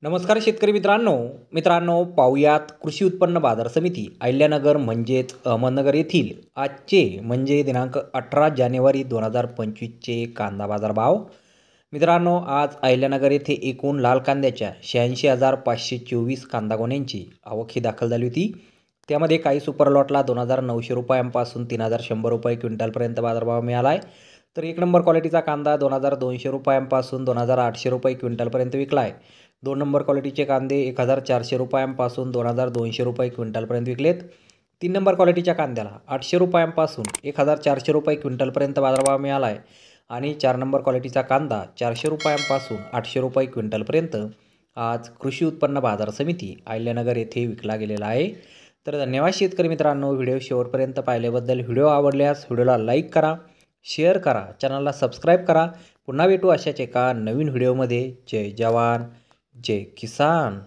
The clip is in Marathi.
नमस्कार शेतकरी मित्रांनो पाहुयात कृषी उत्पन्न बाजार समिती अहिल्यानगर म्हणजेच अहमदनगर येथील आजचे म्हणजे दिनांक 18 जानेवारी 2025चे कांदा बाजार भाव। मित्रांनो, आज अहिल्यानगर येथे एकूण लाल कांद्याच्या 86,524 कांदा गोण्यांची आवक ही दाखल झाली होती। त्यामध्ये काही सुपर लॉटला 2,900 रुपयांपासून 3,100 रुपये क्विंटलपर्यंत बाजारभाव मिळाला आहे, तर एक नंबर क्वालिटीचा कांदा 2,200 रुपयांपासून 2,800 रुपये क्विंटलपर्यंत विकला आहे। 2 नंबर क्वालिटीचे कांदे 1,400 रुपयांपासून 2,200 रुपये क्विंटलपर्यंत विकलेत। 3 नंबर क्वालिटीच्या कांद्याला 800 रुपयांपासून 1,400 रुपये क्विंटलपर्यंत बाजारभाव मिळाला आहे आणि 4 नंबर क्वालिटीचा कांदा 400 रुपयांपासून 800 रुपये क्विंटलपर्यंत आज कृषी उत्पन्न बाजार समिती अहिल्यानगर येथे विकला गेलेला आहे। तर धन्यवाद शेतकरी मित्रांनो, व्हिडिओ शेवटपर्यंत पाहिल्याबद्दल। व्हिडिओ आवडल्यास व्हिडिओला लाईक करा, शेअर करा, चॅनलला सबस्क्राईब करा। पुन्हा भेटू अशाच एका नवीन व्हिडिओमध्ये। जय जवान जय किसान।